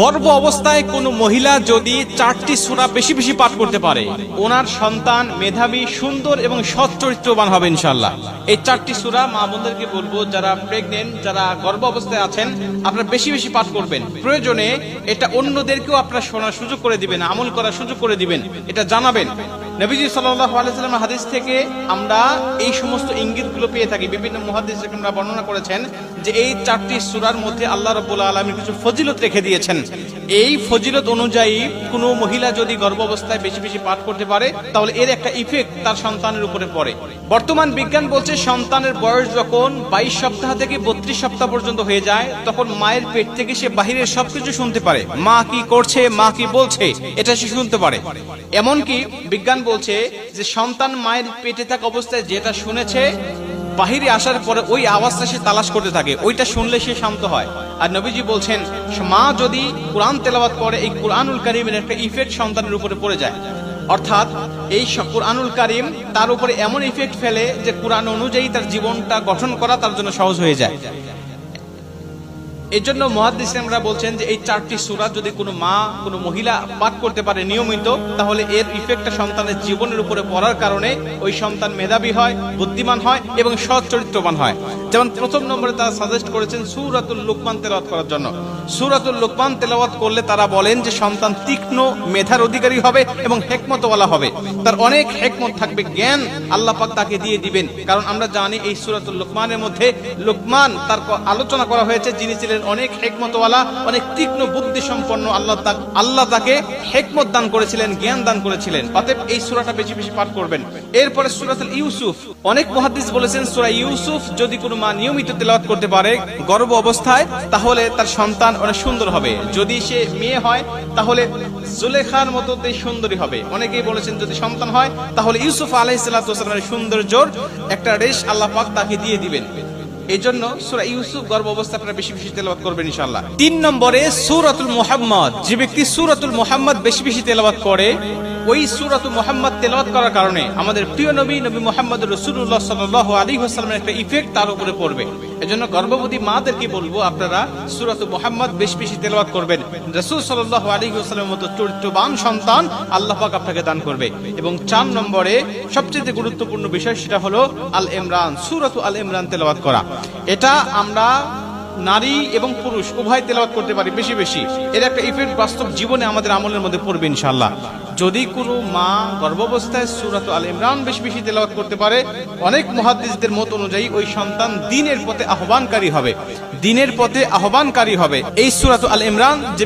গর্ভ অবস্থায় কোনো মহিলা যদি 4টি সূরা বেশি বেশি পাঠ করতে পারে, ওনার সন্তান মেধাবী, সুন্দর এবং সৎ চরিত্রবান হবে ইনশাআল্লাহ। এই 4টি সূরা মা বোনদেরকে বলবো, যারা প্রেগনেন্ট, যারা গর্ভ অবস্থায় আছেন, আপনারা বেশি বেশি পাঠ করবেন। প্রয়োজনে এটা অন্যদেরকেও আপনারা শোনার সুযোগ করে দিবেন, আমল করার সুযোগ করে দিবেন, এটা জানাবেন। নবীজি সাল্লাল্লাহু আলাইহি ওয়াসাল্লামের হাদিস থেকে আমরা এই সমস্ত ইঙ্গিতগুলো পেয়ে থাকি। বিভিন্ন মুহাদ্দিসরা বর্ণনা করেছেন যে এই 4টি সূরার মধ্যে আল্লাহ রাব্বুল আলামিন কিছু ফজিলত রেখে দিয়েছেন। এই ফজিলত অনুযায়ী কোনো মহিলা যদি গর্ভ অবস্থায় বেশি বেশি পাঠ করতে পারে, তাহলে এর একটা ইফেক্ট তার সন্তানের উপরে পড়ে। বর্তমান বিজ্ঞান বলছে সন্তানের বয়স যখন 22 সপ্তাহ থেকে 32 সপ্তাহ পর্যন্ত হয়ে যায়, তখন মায়ের পেট থেকে সে বাহিরের সবকিছু শুনতে পারে। মা কি করছে, মা কি বলছে, এটা সে শুনতে পারে। এমনকি বিজ্ঞান বলছে যে সন্তান মায়ের পেটে থাকা অবস্থায় যেটা শুনেছে, বাহিরে আসার পরে ওই আওয়াজটা সে তালাশ করতে থাকে, ওইটা শুনলে সে শান্ত হয়। আর নবীজি বলছেন মা যদি কোরআন তেলাওয়াত করে, এই কোরআনুল কারীমের একটা ইফেক্ট সন্তানের উপরে পড়ে যায়। অর্থাৎ এই কোরআনুল কারীম তার উপরে এমন ইফেক্ট ফেলে যে কোরআন অনুযায়ী তার জীবনটা গঠন করা তার জন্য সহজ হয়ে যায়। এই জন্য মুহাদ্দিসরা বলছেন যে এই 4টি সূরা যদি কোনো মা, কোনো মহিলা পাঠ করতে পারে নিয়মিত, তাহলে এর ইফেক্টটা সন্তানের জীবনের উপরে পড়ার কারণে ওই সন্তান মেধাবী হয়, বুদ্ধিমান হয় এবং সৎ চরিত্রবান হয়। যেমন প্রথম নম্বরে তারা সাজেস্ট করেছেন সূরাতুল লুকমান তেলাওয়াত করার জন্য। সূরাতুল লুকমান তেলাওয়াত করলে তারা বলেন যে সন্তান তীক্ষ্ণ মেধার অধিকারী হবে এবং হিকমতওয়ালা হবে, তার অনেক হিকমত থাকবে, জ্ঞান আল্লাহ পাক তাকে দিয়ে দিবেন। কারণ আমরা জানি এই সূরাতুল লুকমানের মধ্যে লুকমান তার আলোচনা করা হয়েছে, যিনি ছিলেন অনেক হিকমতওয়ালা, অনেক তীক্ষ্ণ বুদ্ধি সম্পন্ন। আল্লাহ তাকে হিকমত দান করেছিলেন, জ্ঞান দান করেছিলেন। অতএব এই সূরাটা বেশি বেশি পাঠ করবেন। এরপরে সূরাতুল ইউসুফ, অনেক মুহাদ্দিস বলেছেন সূরা ইউসুফ যদি কোনো মা নিয়মিত তেলাওয়াত করতে পারে গর্ভ অবস্থায়, তাহলে তার সন্তান অনেক সুন্দর হবে। যদি সে মেয়ে হয় তাহলে জুলেখার মতো সুন্দরী হবে। অনেকেই বলেছেন যদি সন্তান হয় তাহলে ইউসুফ আলাইহিস সালাতু ওয়াস সালামের সৌন্দর্যের একটা রেশ আল্লাহ পাক তাকে দিয়ে দিবেন। এই জন্য সূরা ইউসুফ গর্ভ অবস্থায় আপনারা বেশি বেশি তেলাওয়াত করবেন ইনশাআল্লাহ। 3 নম্বরে সূরাতুল মুহাম্মদ, যে ব্যক্তি সূরাতুল মুহাম্মদ বেশি বেশি তেলাওয়াত করে, ওই সূরাতুল মুহাম্মদ তেলাওয়াত করার কারণে আমাদের প্রিয় নবী মুহাম্মদ রাসূলুল্লাহ সাল্লাল্লাহু আলাইহি ওয়াসাল্লামের একটা ইফেক্ট তার উপরে পড়বে। এজন্য গর্ভবতী মাদেরকে বলবো আপনারা সূরাতুল মুহাম্মদ বেশি বেশি তেলাওয়াত করবেন। রাসূল সাল্লাল্লাহু আলাইহি ওয়াসাল্লামের মতো চরিত্রবান সন্তান আল্লাহ পাক আপনাকে দান করবে। এবং 4 নম্বরে সবচেয়ে গুরুত্বপূর্ণ বিষয়, সেটা হলো আল ইমরান, সূরাতুল আল ইমরান তেলাওয়াত করা। এটা আমরা নারী এবং পুরুষ উভয় তেলাওয়াত করতে পারি বেশি বেশি। এর একটা ইফেক্ট বাস্তব জীবনে আমাদের আমলের মধ্যে পড়বে ইনশাআল্লাহ। যদি কোনো মা গর্ভাবস্থায় সূরাতুল আল ইমরান বেশি বেশি তেলাওয়াত করতে পারে, অনেক মুহাদ্দিসদের মত অনুযায়ী ওই সন্তান দ্বীনের পথে আহ্বানকারী হবে, দ্বীনের পথে আহ্বানকারী হবে। এই সূরাতুল আল ইমরান যে